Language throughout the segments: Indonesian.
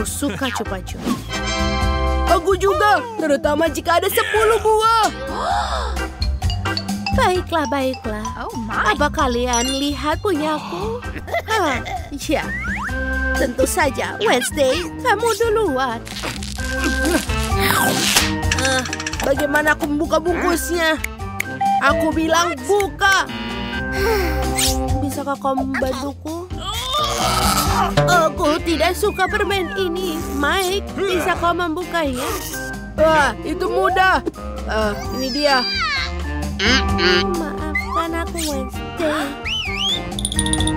Aku suka cupa-cup. Aku juga, terutama jika ada 10 buah. Baiklah, baiklah. Apa kalian lihat punyaku? Ya, tentu saja. Wednesday, kamu duluan. Bagaimana aku membuka bungkusnya? Aku bilang buka. Bisakah kau membantuku? Aku tidak suka permen ini. Mike, bisa kau membukanya? Wah, itu mudah. Ini dia. Maafkan aku, Wednesday.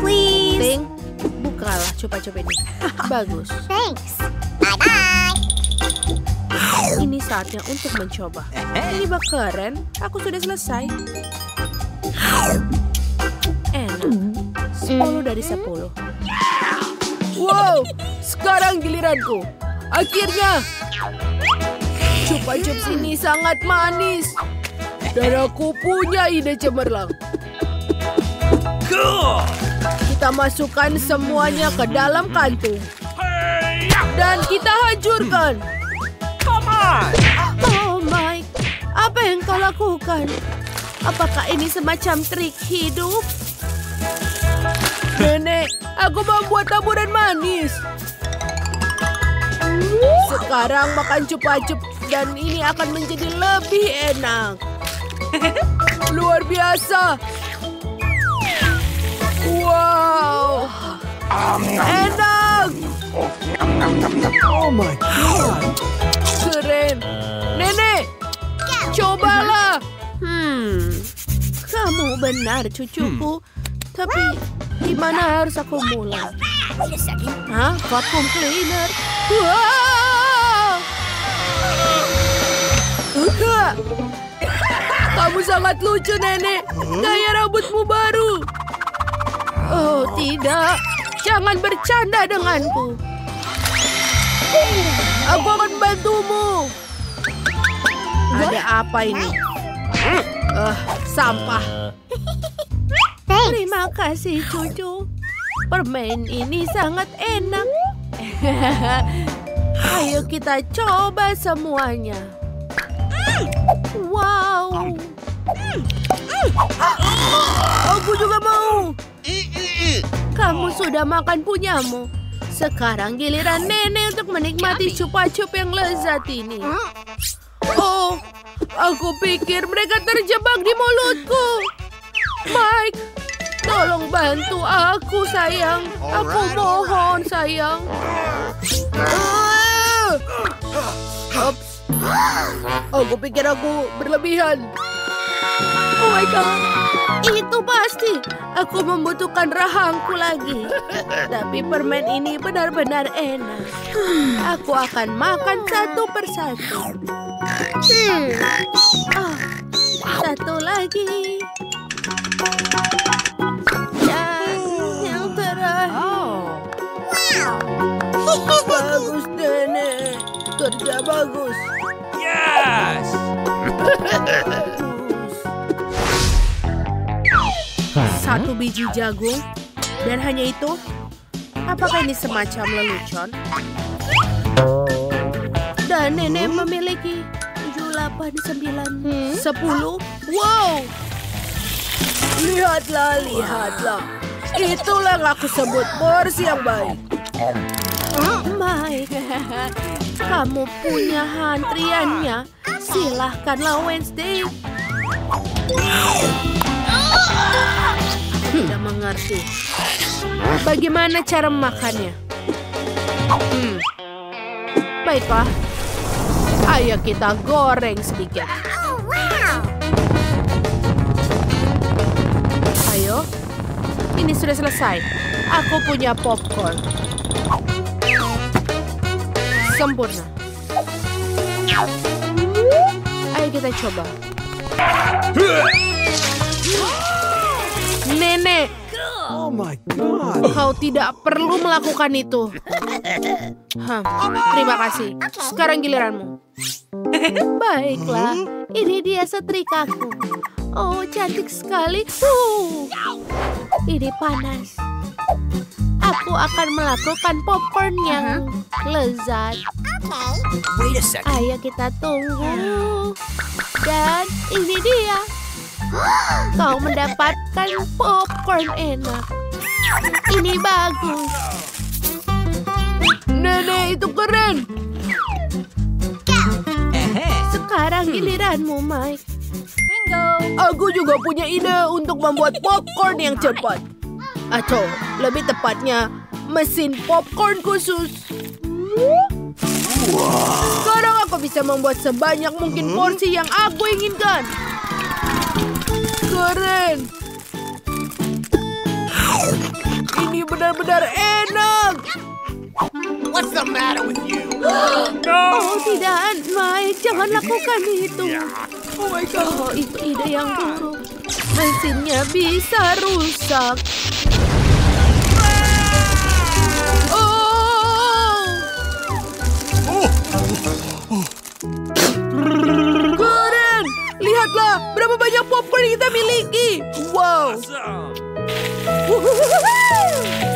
Please. Pink, bukalah cupa-cup ini. Bagus. Thanks. Bye-bye. Ini saatnya untuk mencoba. Ini bak keren. Aku sudah selesai. Enak. 10 dari 10. Wow, sekarang giliranku. Akhirnya. Cupa-cup ini sangat manis. Dan aku punya ide cemerlang. Kita masukkan semuanya ke dalam kantung. Dan kita hancurkan. Oh Mike, apa yang kau lakukan? Apakah ini semacam trik hidup? Nenek, aku membuat taburan manis. Sekarang makan cupa-cup dan ini akan menjadi lebih enak. Luar biasa. Wow. Enak. Oh my God. Keren. Nenek, cobalah. Kamu benar, cucuku. Tapi di mana harus aku mulai? Vacuum cleaner. Wow. Kamu sangat lucu, Nenek. Gaya rambutmu baru. Oh, tidak. Jangan bercanda denganku. Aku akan membantumu. Ada apa ini? Sampah. Terima kasih, cucu. Permen ini sangat enak. Ayo kita coba semuanya. Wow. Aku juga mau. Kamu sudah makan punyamu. Sekarang giliran Nenek untuk menikmati cupa-cup yang lezat ini. Oh, aku pikir mereka terjebak di mulutku. Mike, tolong bantu aku, sayang. Aku mohon, sayang. Ops. Aku pikir aku berlebihan. Oh my God. Itu pasti. Aku membutuhkan rahangku lagi. Tapi permen ini benar-benar enak. Aku akan makan satu persatu. Satu lagi. Dan yang terakhir. Bagus, Nenek. Kerja bagus. Yes. Satu biji jagung. Dan hanya itu? Apakah ini semacam lelucon? Dan Nenek memiliki 7, 8, 9, 10. Wow! Lihatlah, lihatlah. Itulah yang aku sebut porsi yang baik. Mike, kamu punya antriannya. Silahkanlah, Wednesday. Tidak mengerti. Bagaimana cara memakannya? Baiklah. Ayo kita goreng sedikit. Ayo. Ini sudah selesai. Aku punya popcorn. Sempurna. Ayo kita coba. Nenek. Oh my God. Kau tidak perlu melakukan itu. Terima kasih. Sekarang giliranmu. Baiklah. Ini dia setrikaku. Oh, cantik sekali. Ini panas. aku akan melakukan popcorn yang lezat. Wait a second. Ayo kita tunggu. Dan ini dia. Kau mendapatkan popcorn enak. Ini bagus. Nenek, itu keren. Sekarang giliranmu, Mike. Bingo. Aku juga punya ide untuk membuat popcorn yang cepat. Atau lebih tepatnya, mesin popcorn khusus. Sekarang aku bisa membuat sebanyak mungkin porsi yang aku inginkan. Keren. Ini benar-benar enak. What's the matter with you? Oh tidak, Mike, jangan lakukan itu. Oh my God, oh, itu ide yang buruk. Mesinnya bisa rusak. Oh, keren! Lihatlah berapa banyak popcorn yang kita miliki. Wow.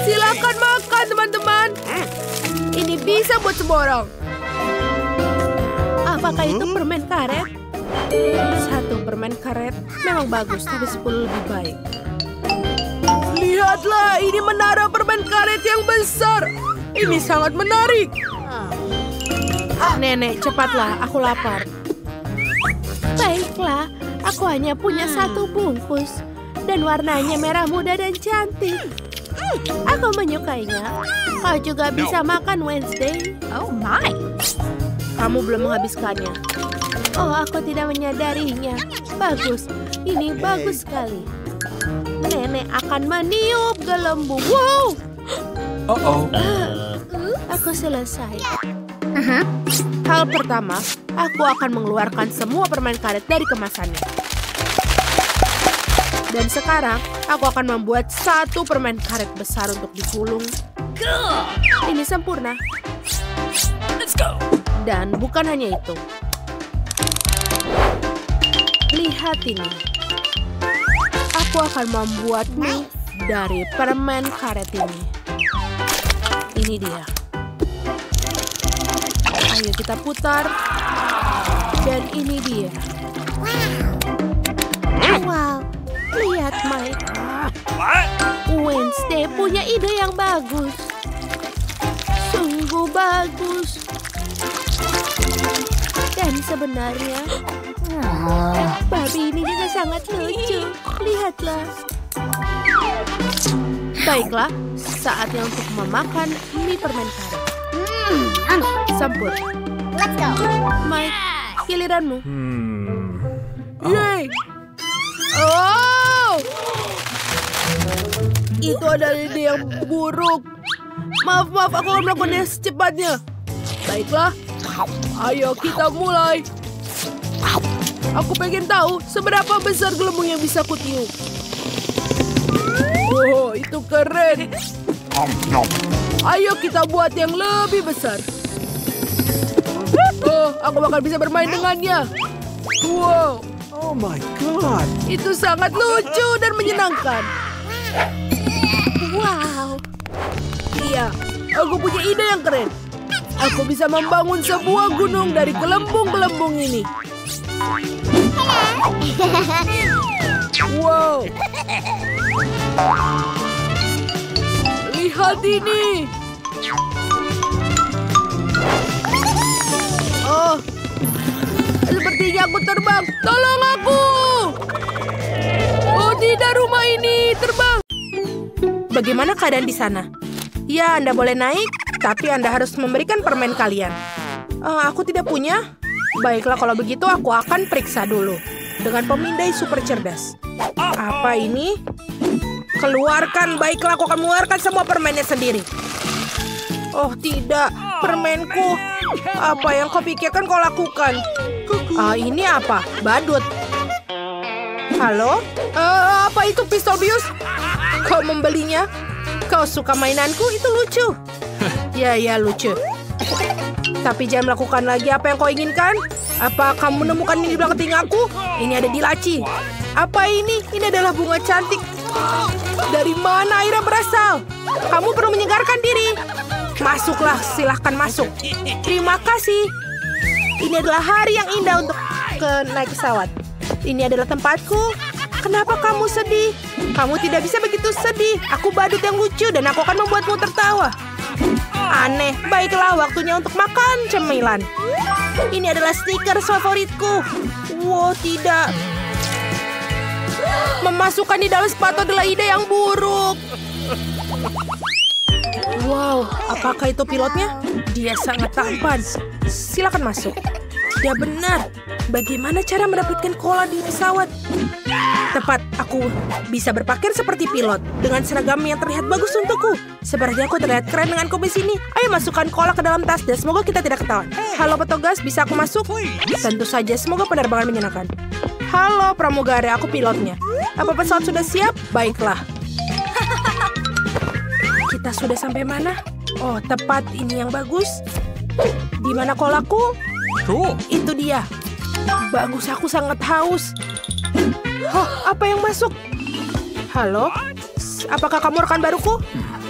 Silakan makan, teman-teman. Ini bisa buat semua orang. Apakah itu permen karet? Satu permen karet memang bagus, tapi 10 lebih baik. Lihatlah, ini menara permen karet yang besar. Ini sangat menarik. Nenek, cepatlah, aku lapar. Baiklah, aku hanya punya 1 bungkus. Dan warnanya merah muda dan cantik. Aku menyukainya. Kau juga bisa makan, Wednesday. Oh my. Kamu belum menghabiskannya. Oh, aku tidak menyadarinya. Bagus, ini bagus sekali. Nenek akan meniup gelembung. Wow! Aku selesai. Hal pertama, aku akan mengeluarkan semua permen karet dari kemasannya. Dan sekarang, aku akan membuat 1 permen karet besar untuk digulung. Ini sempurna. Let's go. Dan bukan hanya itu. Lihat ini. Aku akan membuat mie dari permen karet ini. Ini dia. Ayo kita putar. Dan ini dia. Wow. Lihat, Mike. Wednesday punya ide yang bagus. Sungguh bagus. Dan sebenarnya, babi ini juga sangat lucu. Lihatlah. Baiklah, saatnya untuk memakan mie permen karet. Sambut. Let's go. Mike, giliranmu. Yeay. Oh! Itu adalah ide yang buruk. Maaf, aku akan melakukannya secepatnya. Baiklah, ayo kita mulai. Aku pengen tahu seberapa besar gelembung yang bisa kutiup. Oh, itu keren. Ayo kita buat yang lebih besar. Oh, aku bakal bisa bermain dengannya. Wow. Oh my God. Itu sangat lucu dan menyenangkan. Wow. Iya, aku punya ide yang keren. Aku bisa membangun sebuah gunung dari gelembung-gelembung ini. Wow. Lihat ini. Oh, sepertinya aku terbang. Tolong aku. Oh tidak, rumah ini terbang. Bagaimana keadaan di sana? Ya, Anda boleh naik, tapi Anda harus memberikan permen kalian. Aku tidak punya. Baiklah, kalau begitu aku akan periksa dulu. Dengan pemindai super cerdas. Apa ini? Keluarkan, baiklah aku akan mengeluarkan semua permennya sendiri. Oh tidak, permenku. Apa yang kau pikirkan kau lakukan? Ini apa? Badut. Halo? Apa itu pistol bius? Kau membelinya? Kau suka mainanku? Itu lucu. Ya, lucu. Tapi jangan melakukan lagi apa yang kau inginkan. Apa kamu menemukan ini di belakang telingaku? Ini ada di laci. Apa ini? Ini adalah bunga cantik. Dari mana airnya berasal? Kamu perlu menyegarkan diri. Masuklah, silahkan masuk. Terima kasih. Ini adalah hari yang indah untuk naik pesawat. Ini adalah tempatku. Kenapa kamu sedih? Kamu tidak bisa begitu sedih. Aku badut yang lucu dan aku akan membuatmu tertawa. Aneh. Baiklah, waktunya untuk makan cemilan. Ini adalah Snickers favoritku. Wow, tidak. Memasukkan di dalam sepatu adalah ide yang buruk. Wow, apakah itu pilotnya? Dia sangat tampan. Silakan masuk. Tidak benar. Bagaimana cara mendapatkan cola di pesawat? Tepat, aku bisa berpakaian seperti pilot dengan seragam yang terlihat bagus untukku. Seperti aku terlihat keren dengan komis ini. Ayo masukkan cola ke dalam tas dan semoga kita tidak ketahuan. Halo petugas, bisa aku masuk? Tentu saja, semoga penerbangan menyenangkan. Halo pramugari, aku pilotnya. Apa pesawat sudah siap? Baiklah. Kita sudah sampai mana? Oh, tepat, ini yang bagus. Di mana kolaku? Cool. Itu dia. Bagus, aku sangat haus. Oh, apa yang masuk? Halo? Apakah kamu rekan baruku?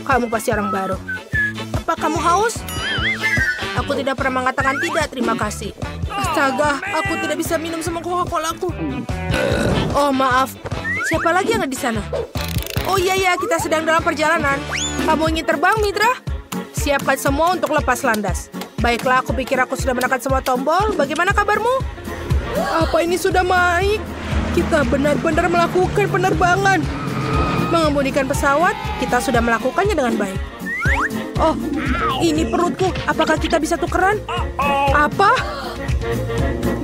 Kamu pasti orang baru. Apa kamu haus? Aku tidak pernah mengatakan tidak, terima kasih. Astaga, aku tidak bisa minum semua Coca-Colaku. Oh, maaf. Siapa lagi yang ada di sana? Oh iya, kita sedang dalam perjalanan. Kamu ingin terbang, Mitra? Siapkan semua untuk lepas landas. Baiklah, aku pikir aku sudah menekan semua tombol. Bagaimana kabarmu? Apa ini sudah naik? Kita benar-benar melakukan penerbangan. Mengemudikan pesawat, kita sudah melakukannya dengan baik. Oh, ini perutku. Apakah kita bisa tukeran? Apa?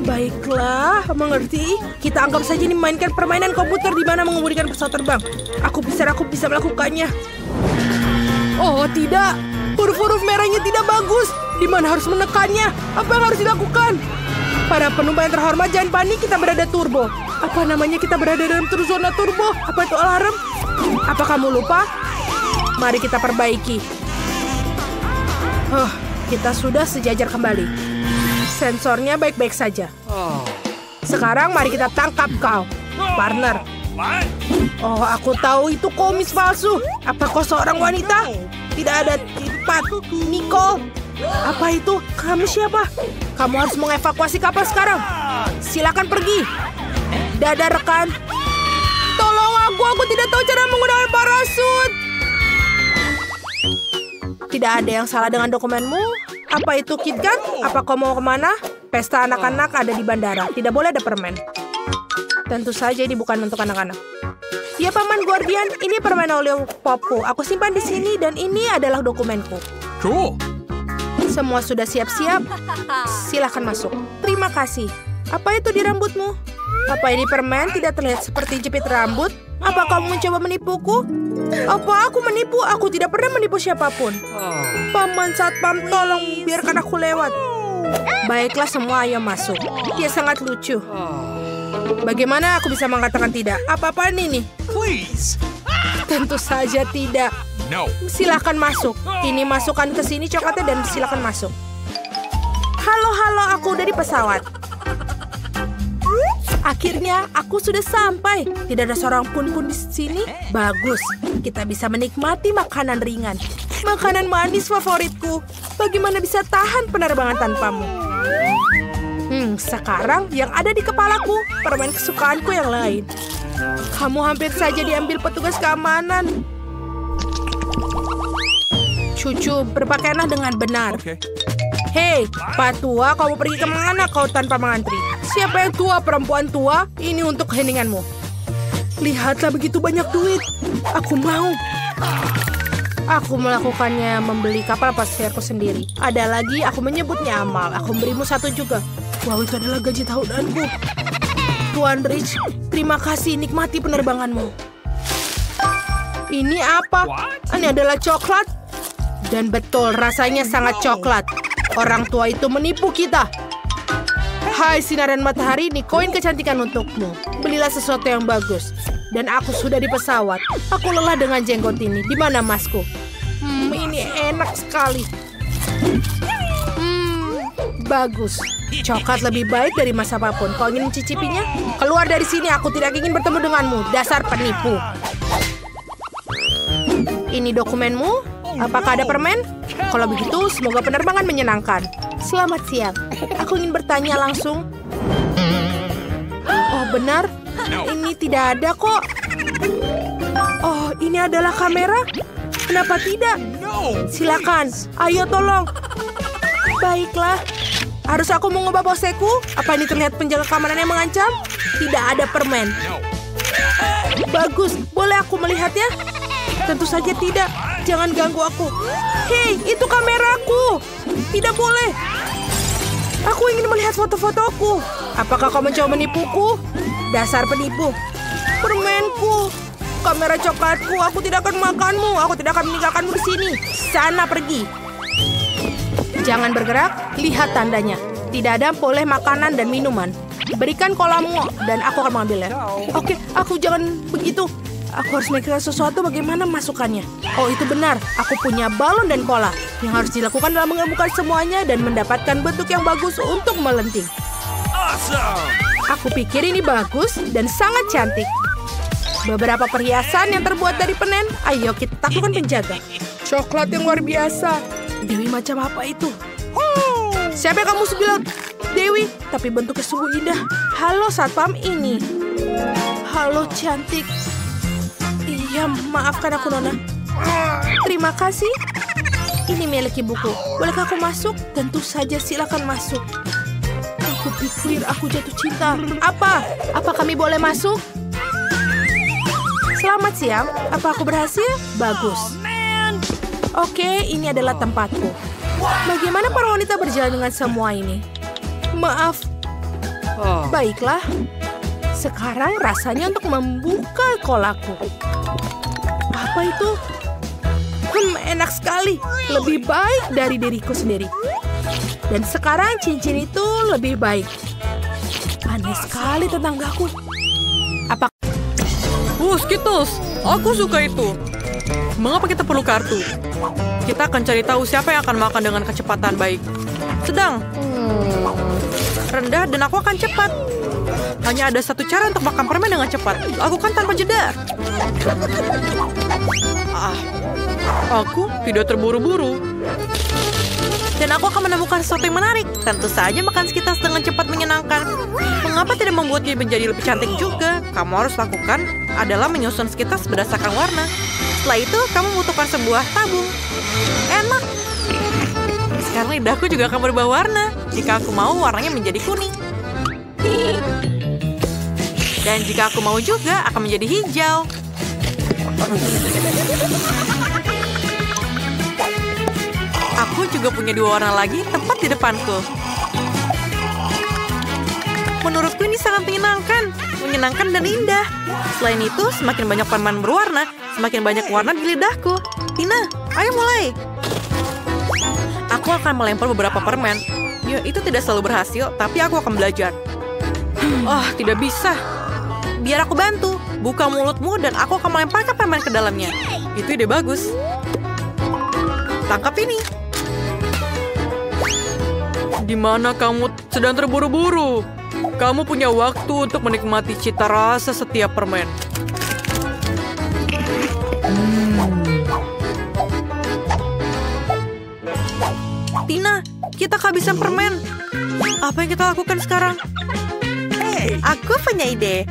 Baiklah, mengerti. Kita anggap saja ini memainkan permainan komputer di mana mengemudikan pesawat terbang. Aku bisa melakukannya. Oh, tidak. Huruf-huruf merahnya tidak bagus. Di mana harus menekannya? Apa yang harus dilakukan? Para penumpang yang terhormat, jangan panik, kita berada turbo. Apa namanya, kita berada dalam zona turbo? Apa itu alarm? Apa kamu lupa? Mari kita perbaiki. Kita sudah sejajar kembali. Sensornya baik-baik saja. Sekarang mari kita tangkap kau, partner. Oh, aku tahu itu komis palsu. Apa kau seorang wanita? Tidak ada tempat. Nicole. Apa itu? Kamu siapa? Kamu harus mengevakuasi kapal sekarang. Silakan pergi. Dadah rekan. Tolong aku tidak tahu cara menggunakan parasut. Tidak ada yang salah dengan dokumenmu. Apa itu KitKat? Apa kau mau kemana? Pesta anak-anak ada di bandara. Tidak boleh ada permen. Tentu saja ini bukan untuk anak-anak. Ya, Paman Guardian, ini permen Lollipopku. Aku simpan di sini dan ini adalah dokumenku. Cool. Semua sudah siap-siap. Silahkan masuk. Terima kasih. Apa itu di rambutmu? Apa ini permen tidak terlihat seperti jepit rambut? Apa kamu mencoba menipuku? Apa aku menipu? Aku tidak pernah menipu siapapun. Paman Satpam, tolong biarkan aku lewat. Baiklah semua, ayo masuk. Dia sangat lucu. Bagaimana aku bisa mengatakan tidak? Apa-apaan ini? Please. Tentu saja tidak. No. Silahkan masuk. Ini masukkan ke sini coklatnya dan silahkan masuk. Halo, aku udah di pesawat. Akhirnya aku sudah sampai. Tidak ada seorang pun di sini. Bagus. Kita bisa menikmati makanan ringan. Makanan manis favoritku. Bagaimana bisa tahan penerbangan tanpamu? Sekarang yang ada di kepalaku permen kesukaanku yang lain. Kamu hampir saja diambil petugas keamanan. Cucu, berpakaianlah dengan benar. Okay. Hei, Pak Tua, kamu pergi kemana kau tanpa mengantri? Siapa yang tua, perempuan tua? Ini untuk heninganmu. Lihatlah begitu banyak duit. Aku mau. Aku melakukannya membeli kapal pasirku sendiri. Ada lagi, aku menyebutnya amal. Aku memberimu satu juga. Wow, itu adalah gaji tahunanku. Tuan Rich, terima kasih, nikmati penerbanganmu. Ini apa? Ini adalah coklat. Dan betul, rasanya sangat coklat. Orang tua itu menipu kita. Hai sinaran matahari, ini koin kecantikan untukmu. Belilah sesuatu yang bagus. Dan aku sudah di pesawat. Aku lelah dengan jenggot ini. Di mana masku? Ini enak sekali. Bagus. Coklat lebih baik dari mas apapun. Kau ingin mencicipinya? Keluar dari sini, aku tidak ingin bertemu denganmu. Dasar penipu. Ini dokumenmu. Apakah ada permen? Kalau begitu, semoga penerbangan menyenangkan. Selamat siang. Aku ingin bertanya langsung. Oh, benar? Ini tidak ada kok. Oh, ini adalah kamera? Kenapa tidak? Silakan, ayo tolong. Baiklah. Harus aku mengubah poseku? Apa ini terlihat penjaga keamanan yang mengancam? Tidak ada permen. Bagus, boleh aku melihatnya? Tentu saja tidak. Jangan ganggu aku. Hei, itu kameraku. Tidak boleh. Aku ingin melihat foto-fotoku. Apakah kau mencoba menipuku? Dasar penipu. Permenku. Kamera coklatku. Aku tidak akan makanmu. Aku tidak akan meninggalkanmu di sini. Sana pergi. Jangan bergerak, lihat tandanya. Tidak ada boleh makanan dan minuman. Berikan kolamu dan aku akan mengambilnya. Oke, aku jangan begitu. Aku harus memikirkan sesuatu bagaimana masukkannya. Oh, itu benar. Aku punya balon dan kola. Yang harus dilakukan adalah menggabungkan semuanya dan mendapatkan bentuk yang bagus untuk melenting. Aku pikir ini bagus dan sangat cantik. Beberapa perhiasan yang terbuat dari penen. Ayo kita taklukkan penjaga. Coklat yang luar biasa. Dewi macam apa itu? Siapa yang kamu bilang? Dewi, tapi bentuknya sungguh indah. Halo satpam ini. Halo cantik. Iya, maafkan aku Nona. Terima kasih. Ini milik ibuku. Bolehkah aku masuk? Tentu saja, silakan masuk. Aku pikir aku jatuh cinta. Apa? Apa kami boleh masuk? Selamat siang. Apa aku berhasil? Bagus. Oke, ini adalah tempatku. Bagaimana para wanita berjalan dengan semua ini? Maaf. Baiklah. Sekarang rasanya untuk membuka kolaku. Apa itu? Enak sekali. Lebih baik dari diriku sendiri. Dan sekarang cincin itu lebih baik. Aneh sekali tetanggaku. Apa? Skittles, aku suka itu. Mengapa kita perlu kartu? Kita akan cari tahu siapa yang akan makan dengan kecepatan baik. Sedang, rendah, dan aku akan cepat. Hanya ada satu cara untuk makan permen dengan cepat. Lakukan tanpa jeda. Aku tidak terburu-buru. Dan aku akan menemukan sesuatu yang menarik. Tentu saja makan Skittles dengan cepat menyenangkan. Mengapa tidak membuatnya menjadi lebih cantik juga? Kamu harus lakukan adalah menyusun Skittles berdasarkan warna. Setelah itu, kamu membutuhkan sebuah tabung. Enak. Sekarang lidahku juga akan berubah warna. Jika aku mau, warnanya menjadi kuning. Dan jika aku mau juga, akan menjadi hijau. Aku juga punya 2 warna lagi tepat di depanku. Menurutku ini sangat menyenangkan dan indah. Selain itu, semakin banyak permen berwarna, semakin banyak warna di lidahku. Tina, ayo mulai. Aku akan melempar beberapa permen. Ya, itu tidak selalu berhasil, tapi aku akan belajar. Tidak bisa. Biar aku bantu. Buka mulutmu dan aku akan melemparkan permen ke dalamnya. Itu ide bagus. Tangkap ini. Di mana kamu sedang terburu-buru? Kamu punya waktu untuk menikmati cita rasa setiap permen. Tina, kita kehabisan permen. Apa yang kita lakukan sekarang? Aku punya ide.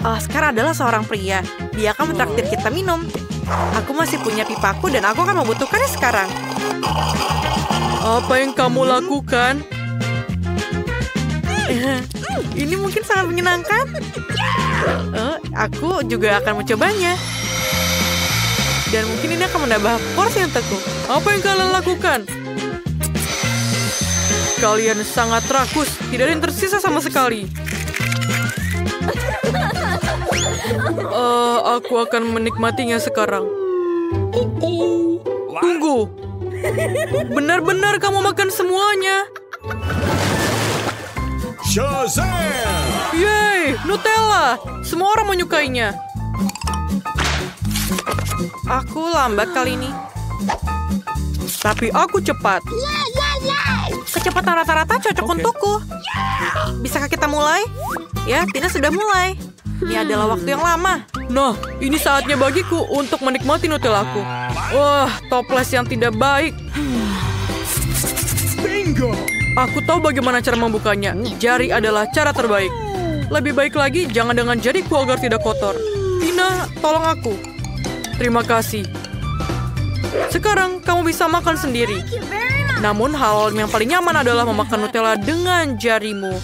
Oscar adalah seorang pria. Dia akan mentraktir kita minum. Aku masih punya pipaku dan aku akan membutuhkannya sekarang. Apa yang kamu lakukan? Ini mungkin sangat menyenangkan. Aku juga akan mencobanya. Dan mungkin ini akan menambah porsi untukku. Apa yang kalian lakukan? Kalian sangat rakus. Tidak ada yang tersisa sama sekali. Aku akan menikmatinya sekarang. Tunggu. Benar-benar kamu makan semuanya. Shazam! Yeay, Nutella. Semua orang menyukainya. Aku lambat kali ini. Tapi aku cepat. Kecepatan rata-rata cocok untukku. Bisakah kita mulai? Ya, Tina sudah mulai. Ini adalah waktu yang lama. Nah, ini saatnya bagiku untuk menikmati Nutellaku. Wah, toples yang tidak baik. Bingo! Aku tahu bagaimana cara membukanya. Jari adalah cara terbaik. Lebih baik lagi, jangan dengan jariku agar tidak kotor. Tina, tolong aku. Terima kasih. Sekarang kamu bisa makan sendiri. Namun hal yang paling nyaman adalah memakan Nutella dengan jarimu.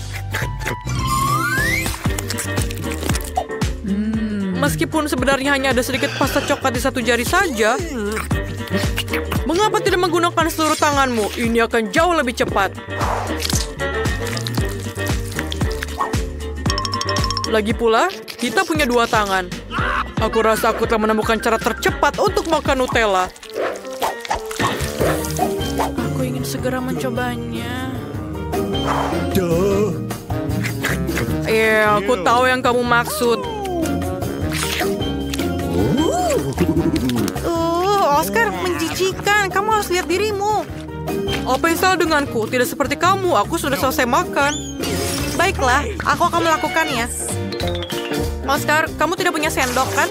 Meskipun sebenarnya hanya ada sedikit pasta coklat di satu jari saja, mengapa tidak menggunakan seluruh tanganmu? Ini akan jauh lebih cepat. Lagi pula, kita punya 2 tangan. Aku rasa aku telah menemukan cara tercepat untuk makan Nutella. Aku ingin segera mencobanya. Duh! Aku tahu yang kamu maksud. Oscar, menjijikan. Kamu harus lihat dirimu. Apa yang salah denganku? Tidak seperti kamu. Aku sudah selesai makan. Baiklah, aku akan melakukannya. Oscar, kamu tidak punya sendok, kan?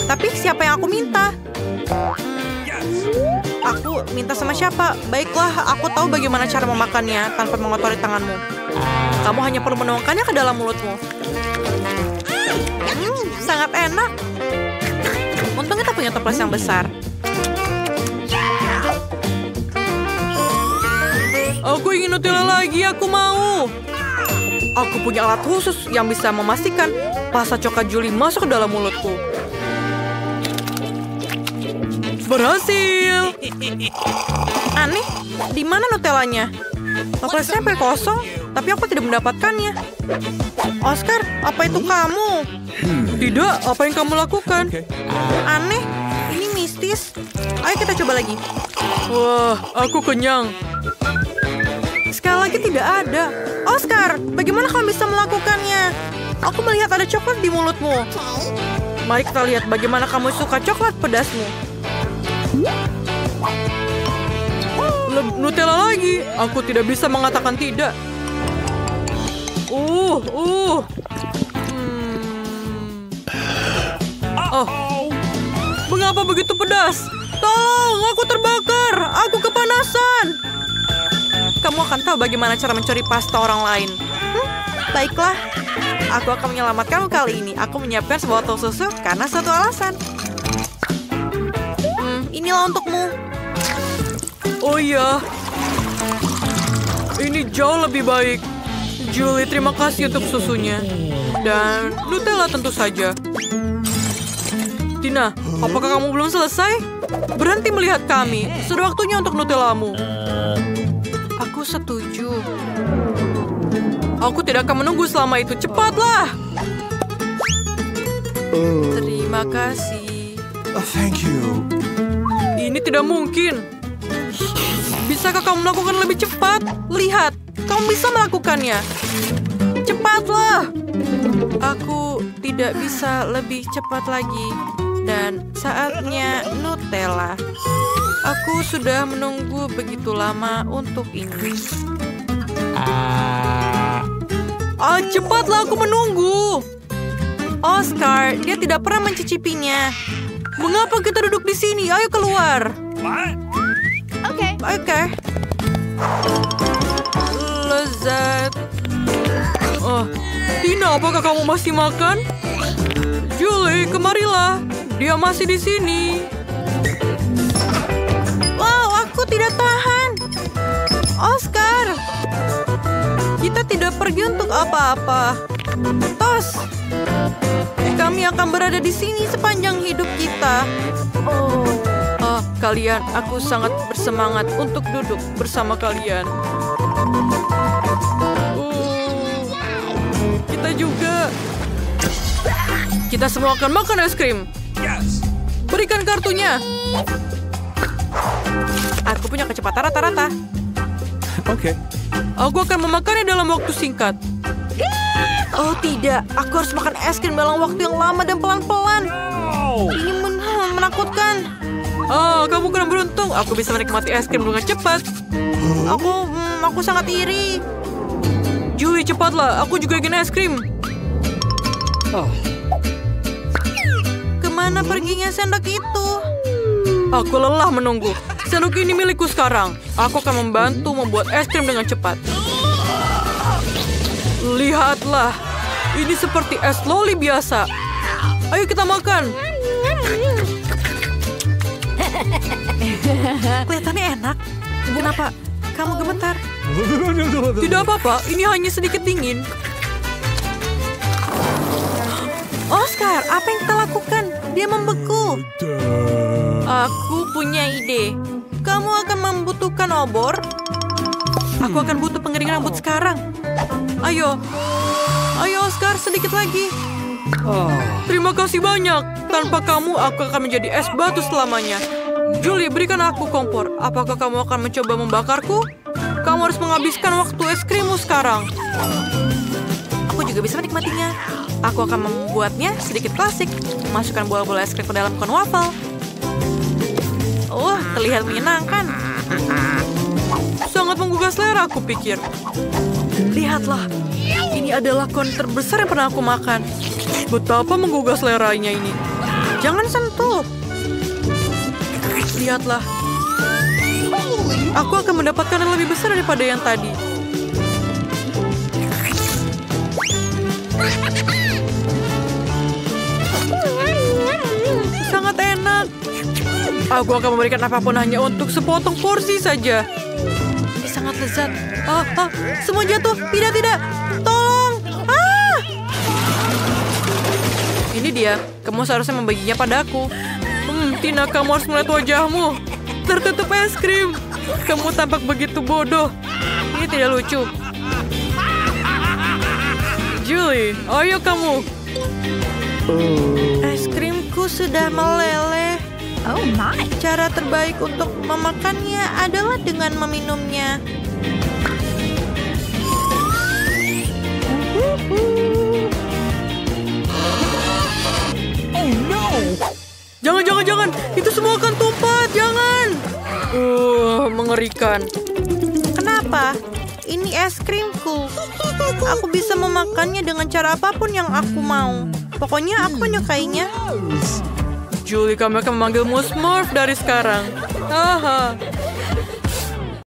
Tapi siapa yang aku minta? Aku minta sama siapa? Baiklah, aku tahu bagaimana cara memakannya tanpa mengotori tanganmu. Kamu hanya perlu menuangkannya ke dalam mulutmu. Sangat enak. Untung kita punya toples yang besar. Aku ingin Nutella lagi, aku mau. Aku punya alat khusus yang bisa memastikan pasta coklat Julie masuk ke dalam mulutku. Berhasil. Aneh, di mana Nutellanya? Toplesnya hampir kosong, tapi aku tidak mendapatkannya. Oscar, apa itu kamu? Tidak, apa yang kamu lakukan? Aneh, ini mistis. Ayo kita coba lagi. Wah, aku kenyang. Sekali lagi tidak ada. Oscar, bagaimana kamu bisa melakukannya? Aku melihat ada coklat di mulutmu. Mari kita lihat bagaimana kamu suka coklat pedasmu. Nutella lagi. Aku tidak bisa mengatakan tidak. Mengapa begitu pedas? Tolong, aku terbakar. Aku kepanasan. Kamu akan tahu bagaimana cara mencuri pasta orang lain. Baiklah, aku akan menyelamatkanmu kali ini. Aku menyiapkan sebuah botol susu karena satu alasan. Inilah untukmu. Oh iya, ini jauh lebih baik. Julie, terima kasih untuk susunya. Dan Nutella tentu saja. Tina, apakah kamu belum selesai? Berhenti melihat kami. Sudah waktunya untuk Nutellamu. Aku setuju. Aku tidak akan menunggu selama itu. Cepatlah. Terima kasih. Thank you. Ini tidak mungkin. Bisakah kamu melakukan lebih cepat? Lihat, kamu bisa melakukannya. Cepatlah. Aku tidak bisa lebih cepat lagi. Dan saatnya Nutella. Aku sudah menunggu begitu lama untuk ini. Cepatlah, aku menunggu. Oscar, dia tidak pernah mencicipinya. Mengapa kita duduk di sini? Ayo keluar. Oke. Lezat. Tina, apakah kamu masih makan? Julie, kemarilah. Dia masih di sini. Wow, aku tidak tahan. Oscar, kita tidak pergi untuk apa-apa. Tos, kami akan berada di sini sepanjang hidup kita. Kalian, aku sangat bersemangat untuk duduk bersama kalian. Kita juga. Kita semua akan makan es krim. Yes. Berikan kartunya. Aku punya kecepatan rata-rata. Okay. Aku akan memakannya dalam waktu singkat. Oh tidak, aku harus makan es krim dalam waktu yang lama dan pelan-pelan. Ini menakutkan. Kamu kurang beruntung. Aku bisa menikmati es krim dengan cepat. Aku sangat iri. Julie, cepatlah. Aku juga ingin es krim. Kemana perginya sendok itu? Aku lelah menunggu. Sendok ini milikku sekarang. Aku akan membantu membuat es krim dengan cepat. Lihatlah. Ini seperti es loli biasa. Ayo kita makan. Kelihatannya enak. Kenapa kamu gemetar? Tidak apa-apa, ini hanya sedikit dingin. Oscar, apa yang kita lakukan? Dia membeku. Aku punya ide. Kamu akan membutuhkan obor. Aku akan butuh pengering rambut sekarang. Ayo. Ayo Oscar, sedikit lagi. Terima kasih banyak. Tanpa kamu, aku akan menjadi es batu selamanya. Julie, berikan aku kompor. Apakah kamu akan mencoba membakarku? Kamu harus menghabiskan waktu es krimmu sekarang. Aku juga bisa menikmatinya. Aku akan membuatnya sedikit klasik. Masukkan bola-bola es krim ke dalam kon waffle. Terlihat menyenangkan. Sangat menggugah selera, aku pikir. Lihatlah. Ini adalah kon terbesar yang pernah aku makan. Betapa menggugah seleranya ini. Jangan sentuh. Lihatlah. Aku akan mendapatkan yang lebih besar daripada yang tadi. Sangat enak. Aku akan memberikan apapun hanya untuk sepotong porsi saja. Ini sangat lezat. Semua jatuh. Tidak. Tolong. Ini dia. Kamu seharusnya membaginya padaku. Tina, kamu harus melihat wajahmu. Tertutup es krim. Kamu tampak begitu bodoh. Ini tidak lucu. Julie, ayo kamu. Es krimku sudah meleleh. Oh my. Cara terbaik untuk memakannya adalah dengan meminumnya. Oh no! Jangan. Itu semua akan tumpah. Jangan. Mengerikan. Kenapa? Ini es krimku. Aku bisa memakannya dengan cara apapun yang aku mau. Pokoknya aku menyukainya. Julie, kami akan memanggilmu Smurf dari sekarang.